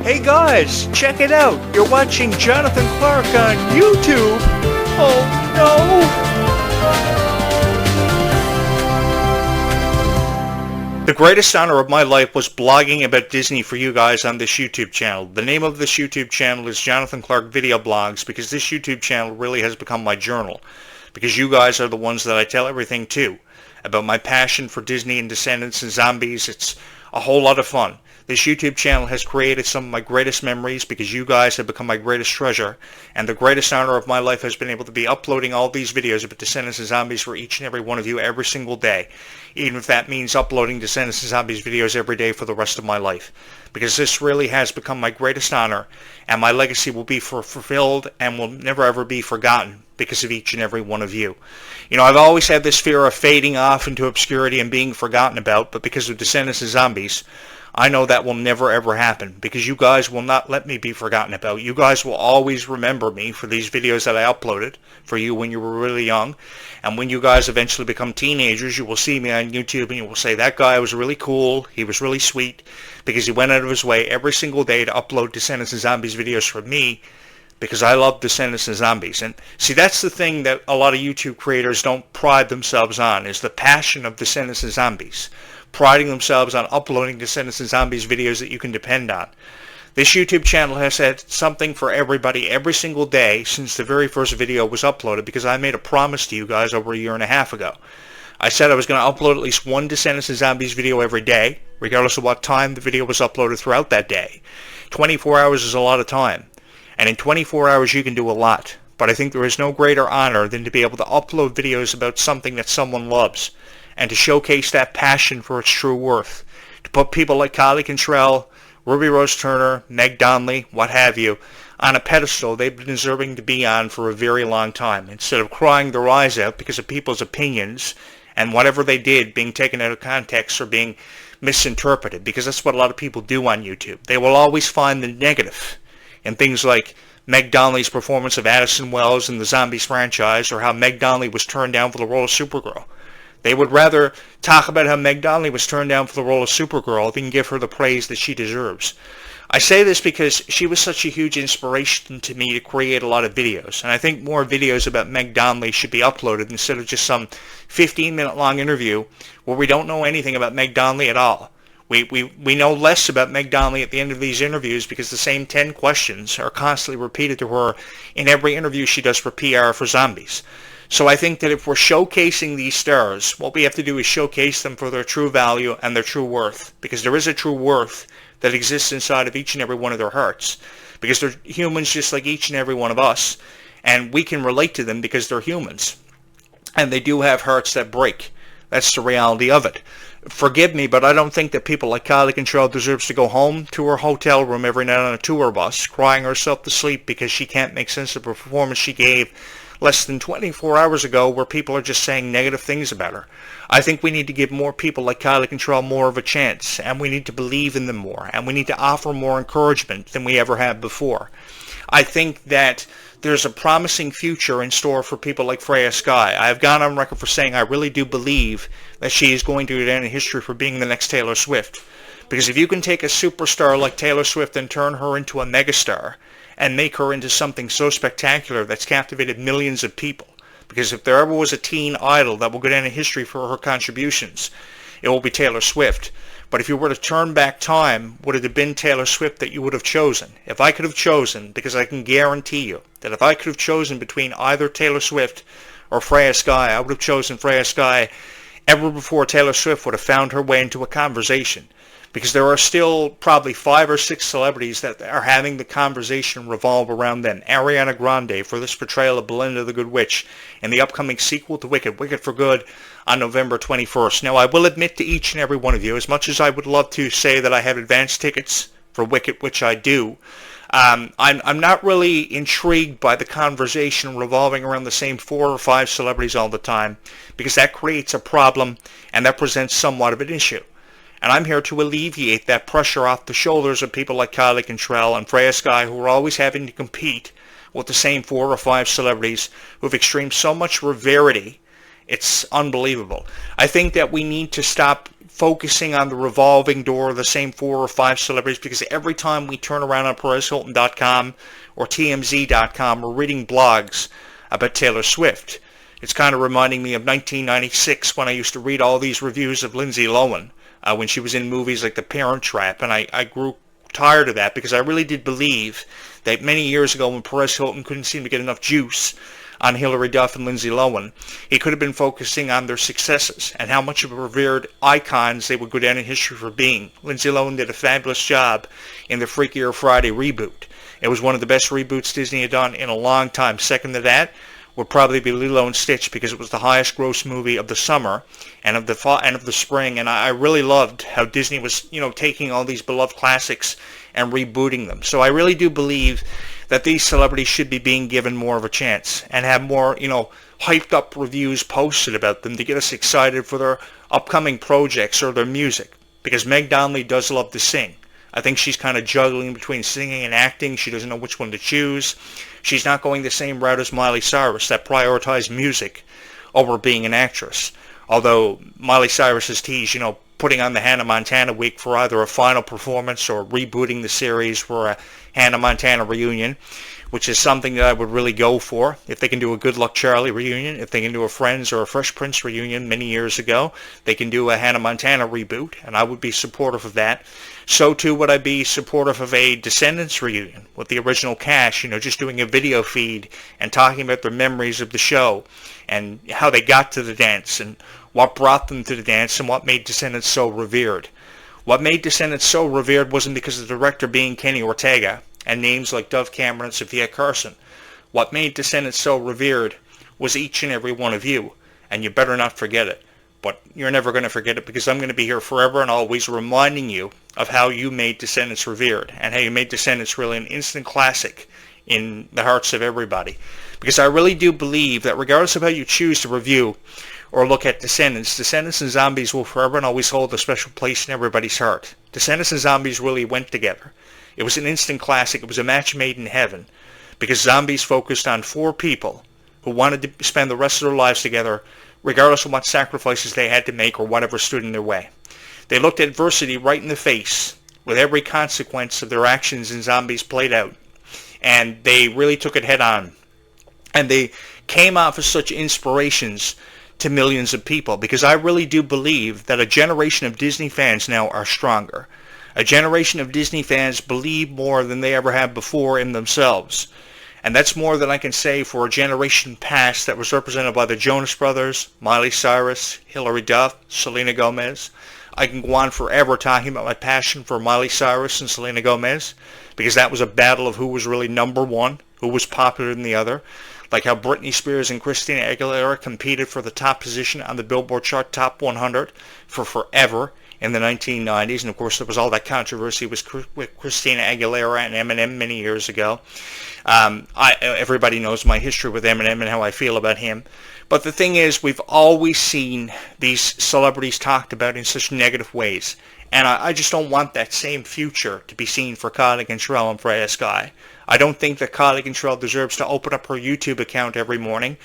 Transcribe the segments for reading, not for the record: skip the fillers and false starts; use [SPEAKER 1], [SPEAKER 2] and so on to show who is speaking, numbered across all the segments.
[SPEAKER 1] Hey guys, check it out. You're watching Jonathan Clarke on YouTube. Oh no. The greatest honor of my life was blogging about Disney for you guys on this YouTube channel. The name of this YouTube channel is Jonathan Clarke Video Blogs because this YouTube channel really has become my journal. Because you guys are the ones that I tell everything to. About my passion for Disney and Descendants and zombies. It's a whole lot of fun. This YouTube channel has created some of my greatest memories because you guys have become my greatest treasure. And the greatest honor of my life has been able to be uploading all these videos about Descendants and Zombies for each and every one of you every single day. Even if that means uploading Descendants and Zombies videos every day for the rest of my life. Because this really has become my greatest honor. And my legacy will be fulfilled and will never ever be forgotten because of each and every one of you. You know, I've always had this fear of fading off into obscurity and being forgotten about, but because of Descendants and Zombies, I know that will never ever happen because you guys will not let me be forgotten about. You guys will always remember me for these videos that I uploaded for you when you were really young. And when you guys eventually become teenagers, you will see me on YouTube and you will say, that guy was really cool, he was really sweet, because he went out of his way every single day to upload Descendants and Zombies videos for me because I love Descendants and Zombies. And see, that's the thing that a lot of YouTube creators don't pride themselves on, is the passion of Descendants and Zombies. Priding themselves on uploading Descendants and Zombies videos that you can depend on. This YouTube channel has had something for everybody every single day since the very first video was uploaded because I made a promise to you guys over a year and a half ago. I said I was going to upload at least one Descendants and Zombies video every day, regardless of what time the video was uploaded throughout that day. 24 hours is a lot of time. And in 24 hours you can do a lot. But I think there is no greater honor than to be able to upload videos about something that someone loves. And to showcase that passion for its true worth. To put people like Clarke and Ruby Rose Turner, Meg Donnelly, what have you, on a pedestal they've been deserving to be on for a very long time, instead of crying their eyes out because of people's opinions and whatever they did being taken out of context or being misinterpreted, because that's what a lot of people do on YouTube. They will always find the negative in things like Meg Donnelly's performance of Addison Wells in the Zombies franchise, or how Meg Donnelly was turned down for the role of Supergirl. They would rather talk about how Meg Donnelly was turned down for the role of Supergirl than give her the praise that she deserves. I say this because she was such a huge inspiration to me to create a lot of videos. And I think more videos about Meg Donnelly should be uploaded instead of just some 15-minute long interview where we don't know anything about Meg Donnelly at all. We know less about Meg Donnelly at the end of these interviews because the same 10 questions are constantly repeated to her in every interview she does for PR for Zombies. So I think that if we're showcasing these stars, what we have to do is showcase them for their true value and their true worth. Because there is a true worth that exists inside of each and every one of their hearts. Because they're humans just like each and every one of us. And we can relate to them because they're humans. And they do have hearts that break. That's the reality of it. Forgive me, but I don't think that people like Clarke and deserves to go home to her hotel room every night on a tour bus, crying herself to sleep because she can't make sense of the performance she gave less than 24 hours ago, where people are just saying negative things about her. I think we need to give more people like Clarke and more of a chance, and we need to believe in them more, and we need to offer more encouragement than we ever have before. I think that there's a promising future in store for people like Freya Sky. I have gone on record for saying I really do believe that she is going to go down in history for being the next Taylor Swift. Because if you can take a superstar like Taylor Swift and turn her into a megastar, and make her into something so spectacular that's captivated millions of people. Because if there ever was a teen idol that will go down in history for her contributions, it will be Taylor Swift. But if you were to turn back time, would it have been Taylor Swift that you would have chosen? If I could have chosen, because I can guarantee you that if I could have chosen between either Taylor Swift or Freya Sky, I would have chosen Freya Sky ever before Taylor Swift would have found her way into a conversation. Because there are still probably 5 or 6 celebrities that are having the conversation revolve around them. Ariana Grande for this portrayal of Belinda the Good Witch in the upcoming sequel to Wicked, Wicked for Good, on November 21st. Now, I will admit to each and every one of you, as much as I would love to say that I have advance tickets for Wicked, which I do, I'm not really intrigued by the conversation revolving around the same 4 or 5 celebrities all the time, because that creates a problem and that presents somewhat of an issue. And I'm here to alleviate that pressure off the shoulders of people like Clarke and Freya Sky, who are always having to compete with the same 4 or 5 celebrities who have extreme so much severity. It's unbelievable. I think that we need to stop focusing on the revolving door of the same 4 or 5 celebrities, because every time we turn around on PerezHilton.com or TMZ.com, we're reading blogs about Taylor Swift. It's kind of reminding me of 1996 when I used to read all these reviews of Lindsay Lohan when she was in movies like The Parent Trap, and I grew tired of that because I really did believe that many years ago when Perez Hilton couldn't seem to get enough juice on Hilary Duff and Lindsay Lohan, he could have been focusing on their successes and how much of a revered icons they would go down in history for being. Lindsay Lohan did a fabulous job in the Freakier Friday reboot. It was one of the best reboots Disney had done in a long time. Second to that would probably be Lilo and Stitch, because it was the highest gross movie of the summer and of the fall and of the spring. And I really loved how Disney was, taking all these beloved classics and rebooting them. So I really do believe that these celebrities should be being given more of a chance and have more, hyped up reviews posted about them to get us excited for their upcoming projects or their music. Because Meg Donnelly does love to sing. I think she's kind of juggling between singing and acting. She doesn't know which one to choose. She's not going the same route as Miley Cyrus that prioritized music over being an actress. Although Miley Cyrus has teased, putting on the Hannah Montana week for either a final performance or rebooting the series for a Hannah Montana reunion, which is something that I would really go for. If they can do a Good Luck Charlie reunion, if they can do a Friends or a Fresh Prince reunion many years ago, they can do a Hannah Montana reboot, and I would be supportive of that. So too would I be supportive of a Descendants reunion with the original cast, just doing a video feed and talking about their memories of the show and how they got to the dance and what brought them to the dance and what made Descendants so revered. What made Descendants so revered wasn't because of the director being Kenny Ortega and names like Dove Cameron and Sophia Carson. What made Descendants so revered was each and every one of you, and you better not forget it. But you're never going to forget it, because I'm going to be here forever and always reminding you of how you made Descendants revered and how you made Descendants really an instant classic in the hearts of everybody. Because I really do believe that regardless of how you choose to review or look at Descendants, Descendants and Zombies will forever and always hold a special place in everybody's heart. Descendants and Zombies really went together. It was an instant classic. It was a match made in heaven, because Zombies focused on 4 people who wanted to spend the rest of their lives together, regardless of what sacrifices they had to make or whatever stood in their way. They looked adversity right in the face with every consequence of their actions in Zombies played out, and they really took it head on. And they came off as such inspirations to millions of people, because I really do believe that a generation of Disney fans now are stronger. A generation of Disney fans believe more than they ever have before in themselves. And that's more than I can say for a generation past that was represented by the Jonas Brothers, Miley Cyrus, Hilary Duff, Selena Gomez. I can go on forever talking about my passion for Miley Cyrus and Selena Gomez, because that was a battle of who was really number one, who was popular than the other. Like how Britney Spears and Christina Aguilera competed for the top position on the Billboard chart Top 100 for forever in the 1990s. And of course there was all that controversy with Christina Aguilera and Eminem many years ago. Everybody knows my history with Eminem and how I feel about him. But the thing is, we've always seen these celebrities talked about in such negative ways. And I just don't want that same future to be seen for Kylie Cantrell and Freya Sky. I don't think that Kylie Cantrell deserves to open up her YouTube account every morning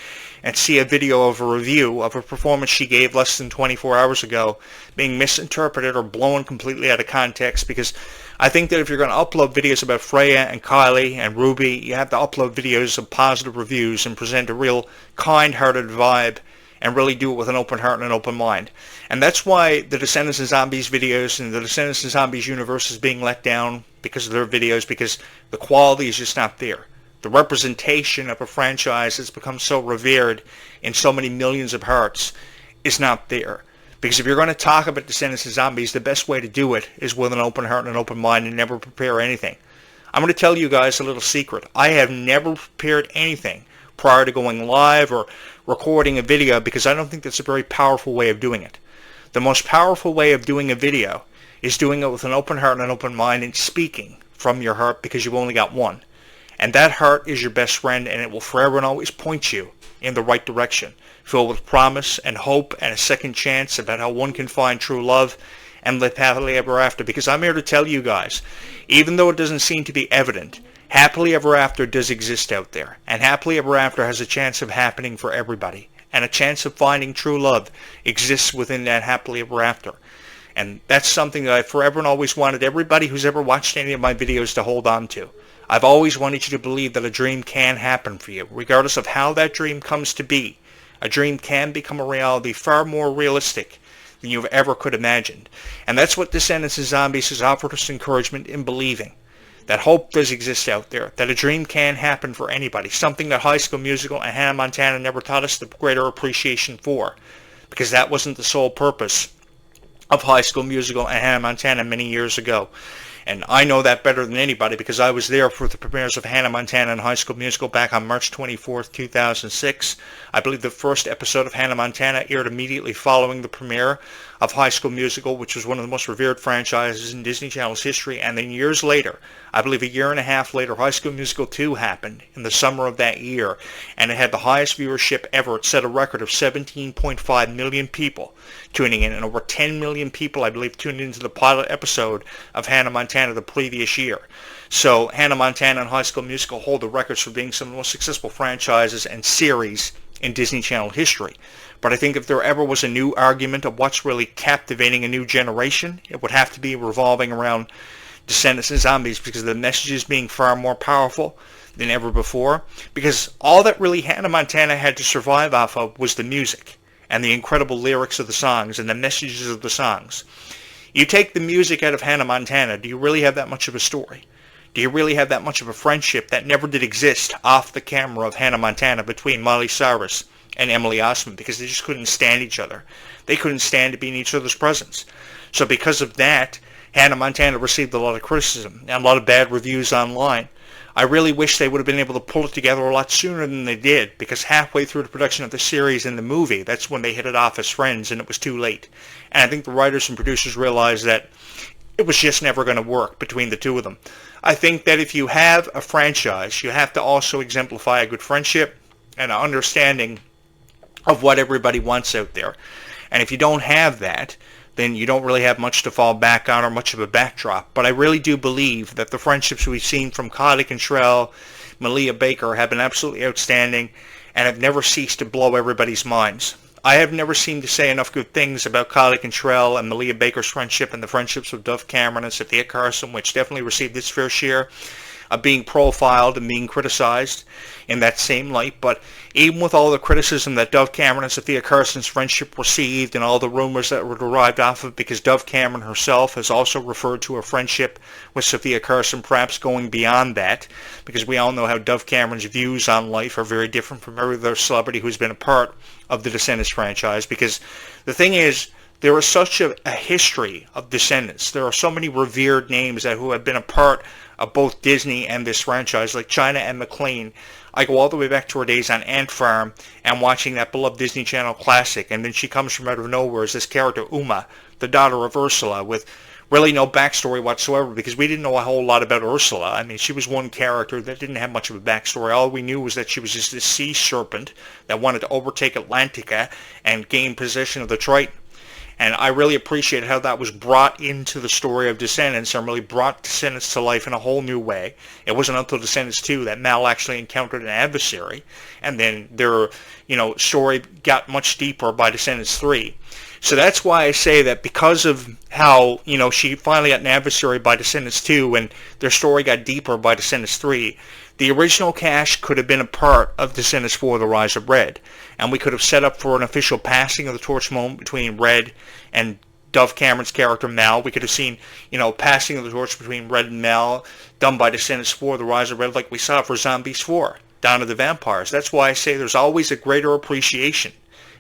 [SPEAKER 1] and see a video of a review of a performance she gave less than 24 hours ago being misinterpreted or blown completely out of context, because I think that if you're going to upload videos about Freya and Kylie and Ruby, you have to upload videos of positive reviews and present a real kind-hearted vibe and really do it with an open heart and an open mind. And that's why the Descendants and Zombies videos and the Descendants and Zombies universe is being let down because of their videos, because the quality is just not there. The representation of a franchise that's become so revered in so many millions of hearts is not there. Because if you're going to talk about Descendants and Zombies, the best way to do it is with an open heart and an open mind and never prepare anything. I'm going to tell you guys a little secret. I have never prepared anything prior to going live or recording a video, because I don't think that's a very powerful way of doing it. The most powerful way of doing a video is doing it with an open heart and an open mind and speaking from your heart, because you've only got one. And that heart is your best friend, and it will forever and always point you in the right direction, filled with promise and hope and a second chance about how one can find true love and live happily ever after. Because I'm here to tell you guys, even though it doesn't seem to be evident, happily ever after does exist out there, and happily ever after has a chance of happening for everybody, and a chance of finding true love exists within that happily ever after. And that's something that I forever and always wanted everybody who's ever watched any of my videos to hold on to. I've always wanted you to believe that a dream can happen for you, regardless of how that dream comes to be. A dream can become a reality far more realistic than you ever could imagine. And that's what Descendants and Zombies has offered us encouragement in believing. That hope does exist out there, that a dream can happen for anybody, something that High School Musical and Hannah Montana never taught us the greater appreciation for, because that wasn't the sole purpose of High School Musical and Hannah Montana many years ago. And I know that better than anybody because I was there for the premieres of Hannah Montana and High School Musical back on March 24th, 2006. I believe the first episode of Hannah Montana aired immediately following the premiere of High School Musical, which was one of the most revered franchises in Disney Channel's history. And then years later, I believe a year and a half later, High School Musical 2 happened in the summer of that year. And it had the highest viewership ever. It set a record of 17.5 million people tuning in. And over 10 million people, I believe, tuned into the pilot episode of Hannah Montana the previous year. So Hannah Montana and High School Musical hold the records for being some of the most successful franchises and series in Disney Channel history. But I think if there ever was a new argument of what's really captivating a new generation, it would have to be revolving around Descendants and Zombies, because the messages being far more powerful than ever before. Because all that really Hannah Montana had to survive off of was the music and the incredible lyrics of the songs and the messages of the songs. You take the music out of Hannah Montana, do you really have that much of a story? Do you really have that much of a friendship that never did exist off the camera of Hannah Montana between Miley Cyrus and Emily Osment? Because they just couldn't stand each other. They couldn't stand to be in each other's presence. So because of that, Hannah Montana received a lot of criticism and a lot of bad reviews online. I really wish they would have been able to pull it together a lot sooner than they did, because halfway through the production of the series and the movie, that's when they hit it off as friends, and it was too late. And I think the writers and producers realized that it was just never going to work between the two of them. I think that if you have a franchise, you have to also exemplify a good friendship and an understanding of what everybody wants out there. And if you don't have that, then you don't really have much to fall back on or much of a backdrop. But I really do believe that the friendships we've seen from Kylie Cantrell, Malia Baker have been absolutely outstanding and have never ceased to blow everybody's minds. I have never seemed to say enough good things about Kylie Cantrell and Malia Baker's friendship and the friendships with Dove Cameron and Sophia Carson, which definitely received its fair share of being profiled and being criticized in that same light. But even with all the criticism that Dove Cameron and Sophia Carson's friendship received and all the rumors that were derived off of, because Dove Cameron herself has also referred to her friendship with Sophia Carson perhaps going beyond that, because we all know how Dove Cameron's views on life are very different from every other celebrity who's been a part of the Descendants franchise. Because the thing is, there is such a history of Descendants. There are so many revered names who have been a part of both Disney and this franchise, like China and McLean. I go all the way back to her days on Ant Farm and watching that beloved Disney Channel classic, and then she comes from out of nowhere as this character, Uma, the daughter of Ursula, with really no backstory whatsoever, because we didn't know a whole lot about Ursula. I mean, she was one character that didn't have much of a backstory. All we knew was that she was just this sea serpent that wanted to overtake Atlantica and gain possession of the Triton. And I really appreciate how that was brought into the story of Descendants and really brought Descendants to life in a whole new way. It wasn't until Descendants 2 that Mal actually encountered an adversary, and then their, story got much deeper by Descendants 3. So that's why I say that, because of how, she finally got an adversary by Descendants 2 and their story got deeper by Descendants 3, the original cast could have been a part of Descendants 4, The Rise of Red. And we could have set up for an official passing of the torch moment between Red and Dove Cameron's character Mal. We could have seen, passing of the torch between Red and Mal done by Descendants 4, The Rise of Red, like we saw for Zombies 4, Dawn of the Vampires. That's why I say there's always a greater appreciation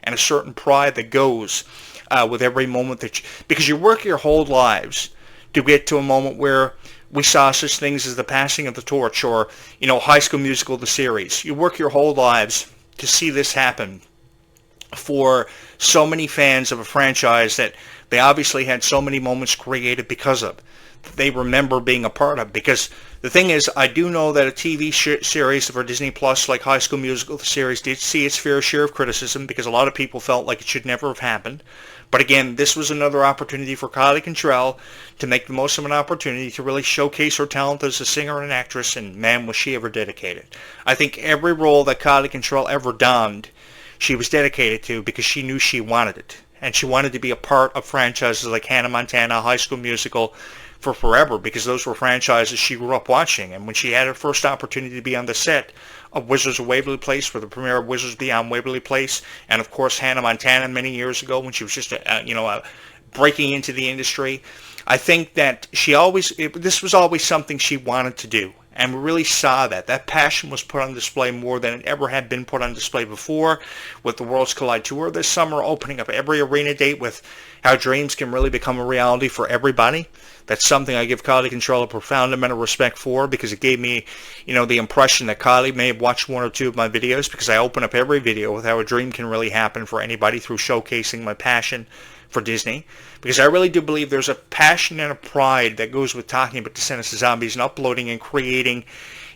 [SPEAKER 1] and a certain pride that goes with every moment because you work your whole lives to get to a moment where we saw such things as the passing of the torch or, High School Musical, the series. You work your whole lives to see this happen for so many fans of a franchise that they obviously had so many moments created because of, that they remember being a part of. Because the thing is, I do know that a TV series for Disney Plus like High School Musical, the series, did see its fair share of criticism because a lot of people felt like it should never have happened. But again, this was another opportunity for Kylie Cantrell to make the most of an opportunity to really showcase her talent as a singer and an actress, and man, was she ever dedicated. I think every role that Kylie Cantrell ever donned, she was dedicated to because she knew she wanted it. and she wanted to be a part of franchises like Hannah Montana, High School Musical, for forever, because those were franchises she grew up watching. And when she had her first opportunity to be on the set of Wizards of Waverly Place for the premiere of Wizards Beyond Waverly Place, and of course Hannah Montana many years ago when she was just breaking into the industry, I think that this was always something she wanted to do. And we really saw that passion was put on display more than it ever had been put on display before, with the Worlds Collide Tour this summer, opening up every arena date with how dreams can really become a reality for everybody. That's something I give Kylie Control a profound amount of respect for, because it gave me, the impression that Kylie may have watched one or two of my videos, because I open up every video with how a dream can really happen for anybody through showcasing my passion for Disney, because I really do believe there's a passion and a pride that goes with talking about Descendants of Zombies and uploading and creating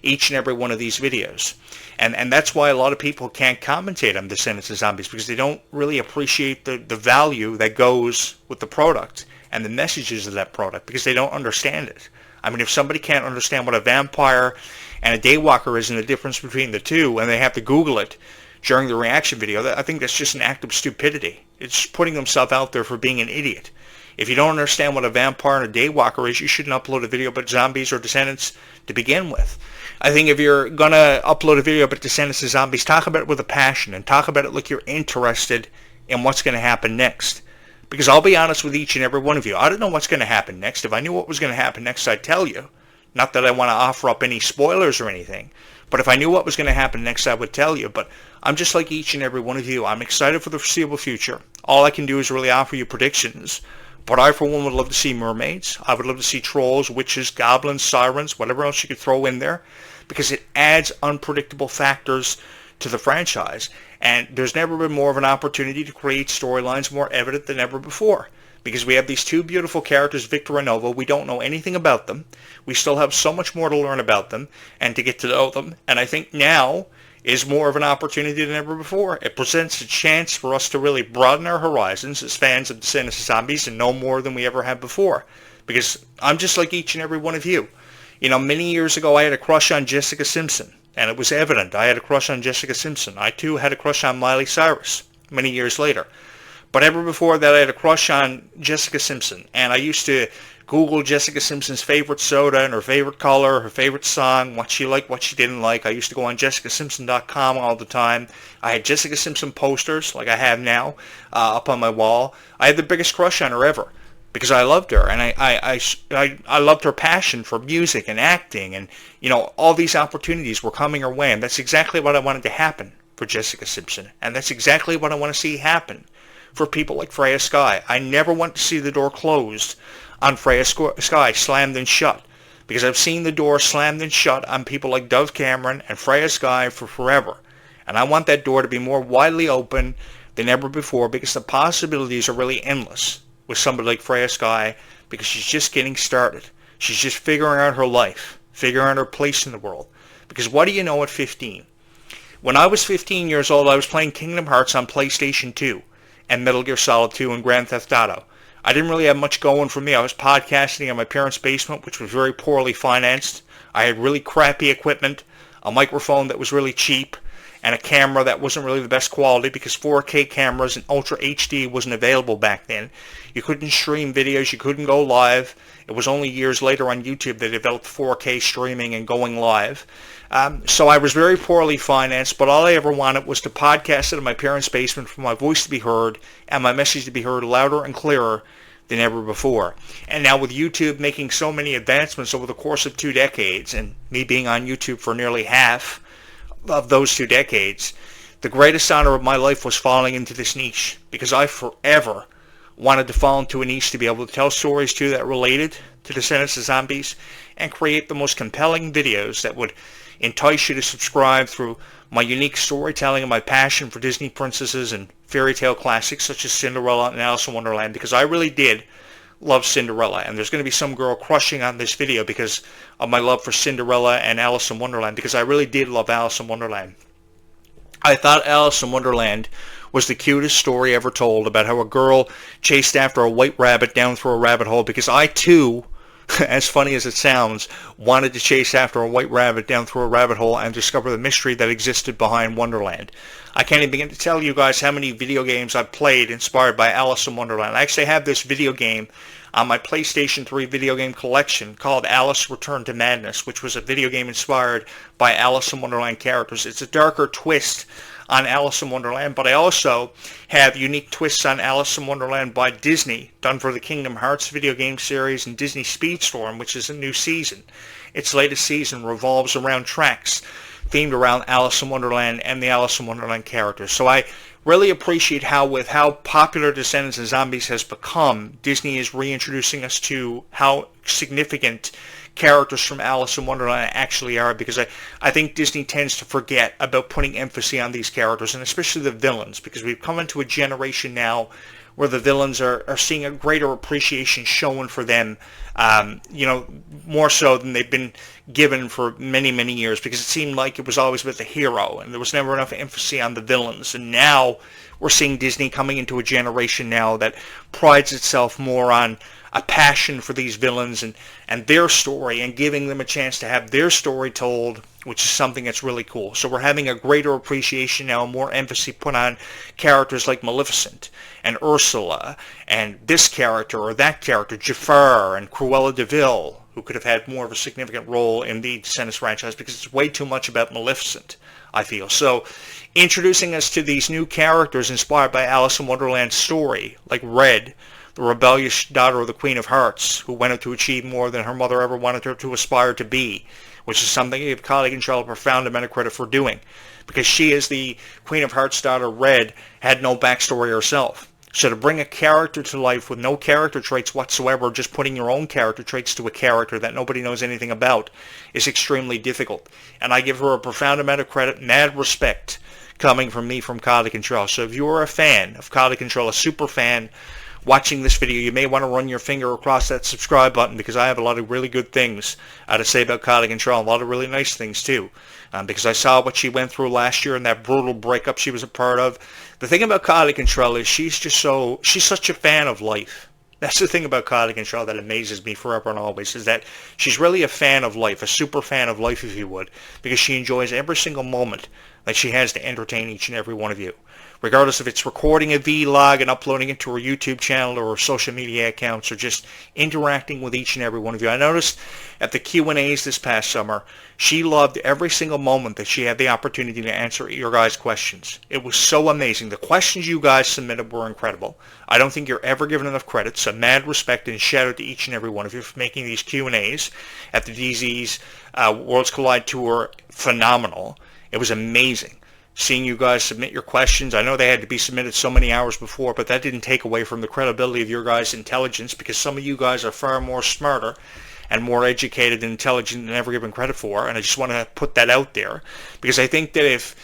[SPEAKER 1] each and every one of these videos. And that's why a lot of people can't commentate on Descendants of Zombies, because they don't really appreciate the value that goes with the product and the messages of that product, because they don't understand it. I mean, if somebody can't understand what a vampire and a daywalker is and the difference between the two, and they have to Google it during the reaction video, I think that's just an act of stupidity. It's putting themselves out there for being an idiot. If you don't understand what a vampire and a daywalker is, you shouldn't upload a video about zombies or Descendants to begin with. I think if you're going to upload a video about Descendants of Zombies, talk about it with a passion, and talk about it like you're interested in what's going to happen next. Because I'll be honest with each and every one of you, I don't know what's going to happen next. If I knew what was going to happen next, I'd tell you. Not that I want to offer up any spoilers or anything, but if I knew what was going to happen next, I would tell you. But I'm just like each and every one of you. I'm excited for the foreseeable future. All I can do is really offer you predictions. But I, for one, would love to see mermaids. I would love to see trolls, witches, goblins, sirens, whatever else you could throw in there, because it adds unpredictable factors to the franchise. And there's never been more of an opportunity to create storylines more evident than ever before. Because we have these two beautiful characters, Victor and Nova. We don't know anything about them. We still have so much more to learn about them and to get to know them. And I think now is more of an opportunity than ever before. It presents a chance for us to really broaden our horizons as fans of Descendants of Zombies and know more than we ever have before. Because I'm just like each and every one of you. Many years ago I had a crush on Jessica Simpson. And it was evident I had a crush on Jessica Simpson. I too had a crush on Miley Cyrus many years later. But ever before that, I had a crush on Jessica Simpson. And I used to Google Jessica Simpson's favorite soda and her favorite color, her favorite song, what she liked, what she didn't like. I used to go on jessicasimpson.com all the time. I had Jessica Simpson posters, like I have now, up on my wall. I had the biggest crush on her ever, because I loved her. And I loved her passion for music and acting. And, all these opportunities were coming her way. And that's exactly what I wanted to happen for Jessica Simpson. And that's exactly what I want to see happen for people like Freya Skye. I never want to see the door closed on Freya Skye, slammed and shut, because I've seen the door slammed and shut on people like Dove Cameron and Freya Skye for forever. And I want that door to be more widely open than ever before, because the possibilities are really endless with somebody like Freya Skye, because she's just getting started. She's just figuring out her life, figuring out her place in the world. Because what do you know at 15? When I was 15 years old, I was playing Kingdom Hearts on PlayStation 2. And Metal Gear Solid 2 and Grand Theft Auto. I didn't really have much going for me. I was podcasting in my parents' basement, which was very poorly financed. I had really crappy equipment, a microphone that was really cheap, and a camera that wasn't really the best quality, because 4K cameras and Ultra HD wasn't available back then. You couldn't stream videos. You couldn't go live. It was only years later on YouTube they developed 4K streaming and going live. So I was very poorly financed, but all I ever wanted was to podcast it in my parents' basement for my voice to be heard and my message to be heard louder and clearer than ever before. And now with YouTube making so many advancements over the course of 2 decades, and me being on YouTube for nearly half of those 2 decades, the greatest honor of my life was falling into this niche, because I forever wanted to fall into a niche to be able to tell stories too that related to Descendants of Zombies and create the most compelling videos that would entice you to subscribe through my unique storytelling and my passion for Disney princesses and fairy tale classics such as Cinderella and Alice in Wonderland, because I really did love Cinderella. And there's going to be some girl crushing on this video because of my love for Cinderella and Alice in Wonderland, because I really did love Alice in Wonderland. I thought Alice in Wonderland was the cutest story ever told, about how a girl chased after a white rabbit down through a rabbit hole, because I too as funny as it sounds, wanted to chase after a white rabbit down through a rabbit hole and discover the mystery that existed behind Wonderland. I can't even begin to tell you guys how many video games I've played inspired by Alice in Wonderland. I actually have this video game on my PlayStation 3 video game collection called Alice Return to Madness, which was a video game inspired by Alice in Wonderland characters. It's a darker twist on Alice in Wonderland, but I also have unique twists on Alice in Wonderland by Disney, done for the Kingdom Hearts video game series and Disney Speedstorm, which is a new season. Its latest season revolves around tracks themed around Alice in Wonderland and the Alice in Wonderland characters. So I really appreciate how, with how popular Descendants and Zombies has become, Disney is reintroducing us to how significant characters from Alice in Wonderland actually are, because I think Disney tends to forget about putting emphasis on these characters, and especially the villains, because we've come into a generation now where the villains are seeing a greater appreciation shown for them, more so than they've been given for many, many years, because it seemed like it was always with the hero, and there was never enough emphasis on the villains. And now we're seeing Disney coming into a generation now that prides itself more on a passion for these villains and their story, and giving them a chance to have their story told, which is something that's really cool. So we're having a greater appreciation now, more emphasis put on characters like Maleficent and Ursula and this character or that character, Jafar and Cruella de Vil, who could have had more of a significant role in the Descendants franchise, because it's way too much about Maleficent, I feel. So introducing us to these new characters inspired by Alice in Wonderland's story, like Red, the rebellious daughter of the Queen of Hearts, who went out to achieve more than her mother ever wanted her to aspire to be, which is something I give Clarke and a profound amount of credit for doing, because she, as the Queen of Hearts' daughter, Red, had no backstory herself. So to bring a character to life with no character traits whatsoever, just putting your own character traits to a character that nobody knows anything about, is extremely difficult. And I give her a profound amount of credit, mad respect, coming from me, from Clarke and So if you're a fan of Clarke and a super fan, watching this video, you may want to run your finger across that subscribe button, because I have a lot of really good things to say about Clarke and a lot of really nice things too, because I saw what she went through last year and that brutal breakup she was a part of. The thing about Clarke and is she's such a fan of life. That's the thing about Clarke and that amazes me forever and always, is that she's really a fan of life, a super fan of life, if you would, because she enjoys every single moment that she has to entertain each and every one of you, regardless if it's recording a vlog and uploading it to her YouTube channel or her social media accounts, or just interacting with each and every one of you. I noticed at the Q&As this past summer, she loved every single moment that she had the opportunity to answer your guys' questions. It was so amazing. The questions you guys submitted were incredible. I don't think you're ever given enough credit, so mad respect and shout out to each and every one of you for making these Q&As at the DZ's Worlds Collide Tour phenomenal. It was amazing seeing you guys submit your questions. I know they had to be submitted so many hours before, but that didn't take away from the credibility of your guys' intelligence, because some of you guys are far more smarter and more educated and intelligent than ever given credit for, and I just want to put that out there, because I think that if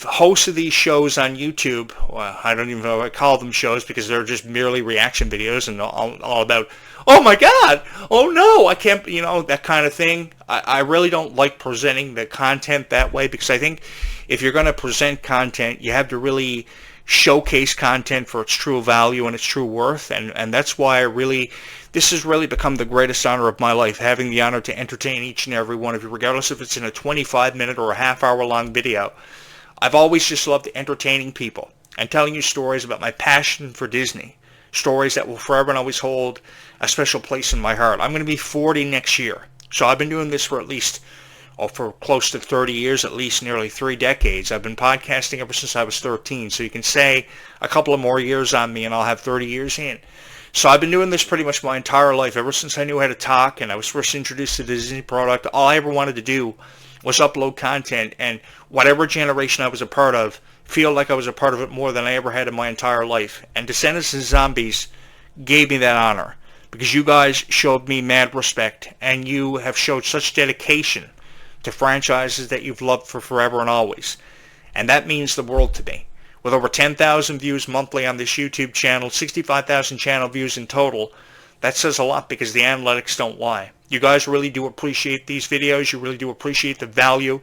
[SPEAKER 1] hosts of these shows on YouTube, well, I don't even know what I call them shows, because they're just merely reaction videos and all about, oh my god, oh no, I can't, that kind of thing. I really don't like presenting the content that way, because I think if you're going to present content, you have to really showcase content for its true value and its true worth, and that's why this has really become the greatest honor of my life, having the honor to entertain each and every one of you, regardless if it's in a 25-minute or a half-hour long video. I've always just loved entertaining people and telling you stories about my passion for Disney, stories that will forever and always hold a special place in my heart. I'm going to be 40 next year, so I've been doing this for for close to 30 years, at least nearly 3 decades. I've been podcasting ever since I was 13, so you can say a couple of more years on me and I'll have 30 years in. So I've been doing this pretty much my entire life, ever since I knew how to talk and I was first introduced to the Disney product. All I ever wanted to do was upload content, and whatever generation I was a part of, feel like I was a part of it more than I ever had in my entire life. And Descendants and Zombies gave me that honor, because you guys showed me mad respect, and you have showed such dedication to franchises that you've loved for forever and always. And that means the world to me. With over 10,000 views monthly on this YouTube channel, 65,000 channel views in total, that says a lot, because the analytics don't lie. You guys really do appreciate these videos. You really do appreciate the value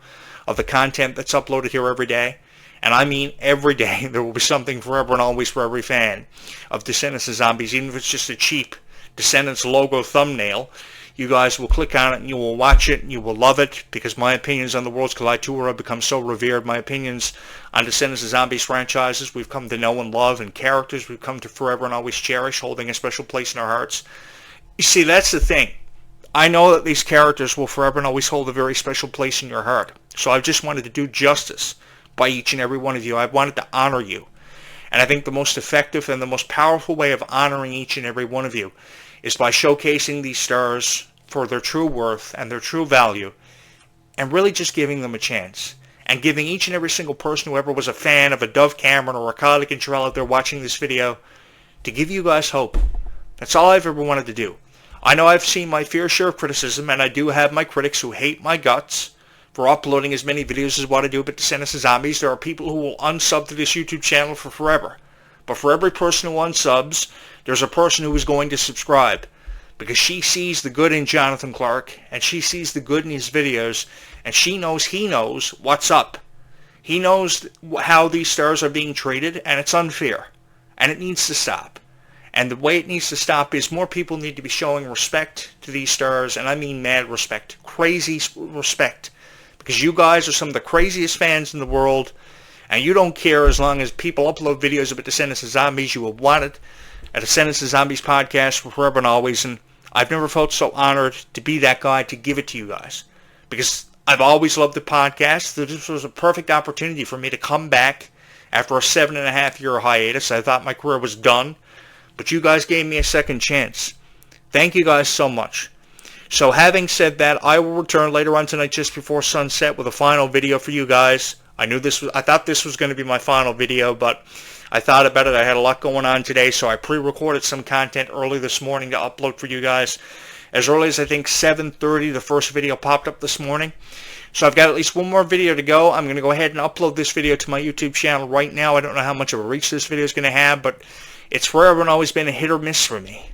[SPEAKER 1] of the content that's uploaded here every day. And I mean every day. There will be something forever and always for every fan of Descendants and Zombies, even if it's just a cheap Descendants logo thumbnail. you guys will click on it and you will watch it and you will love it, because my opinions on the Worlds Collide Tour have become so revered. My opinions on Descendants of Zombies franchises we've come to know and love, and characters we've come to forever and always cherish, holding a special place in our hearts. You see, that's the thing. I know that these characters will forever and always hold a very special place in your heart. So I just wanted to do justice by each and every one of you. I wanted to honor you. And I think the most effective and the most powerful way of honoring each and every one of you is by showcasing these stars for their true worth and their true value, and really just giving them a chance. And giving each and every single person who ever was a fan of a Dove Cameron or a Kyle Cantrell out there watching this video, to give you guys hope. That's all I've ever wanted to do. I know I've seen my fair share of criticism, and I do have my critics who hate my guts for uploading as many videos as what I do about Descendants of Zombies. There are people who will unsub to this YouTube channel for forever. But for every person who unsubs, there's a person who is going to subscribe, because she sees the good in Jonathan Clarke, and she sees the good in his videos, and she knows he knows what's up. He knows how these stars are being treated, and it's unfair, and it needs to stop. And the way it needs to stop is more people need to be showing respect to these stars, and I mean mad respect, crazy respect, because you guys are some of the craziest fans in the world, and you don't care as long as people upload videos about Descendants of Zombies. You will want it at Descendants of Zombies podcast for forever and always, and I've never felt so honored to be that guy to give it to you guys, because I've always loved the podcast. This was a perfect opportunity for me to come back after a 7.5-year hiatus. I thought my career was done, but you guys gave me a second chance. Thank you guys so much. So having said that, I will return later on tonight just before sunset with a final video for you guys. I thought this was going to be my final video, but I thought about it. I had a lot going on today, so I pre-recorded some content early this morning to upload for you guys. As early as I think 7:30, the first video popped up this morning. So I've got at least one more video to go. I'm going to go ahead and upload this video to my YouTube channel right now. I don't know how much of a reach this video is going to have, but it's forever and always been a hit or miss for me.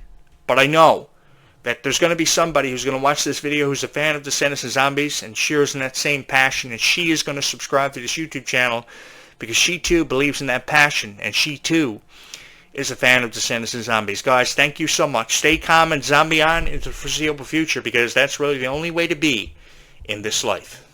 [SPEAKER 1] But I know that there's going to be somebody who's going to watch this video who's a fan of Descendants of Zombies and shares in that same passion, and she is going to subscribe to this YouTube channel because she too believes in that passion, and she too is a fan of Descendants of Zombies. Guys, thank you so much. Stay calm and zombie on into the foreseeable future, because that's really the only way to be in this life.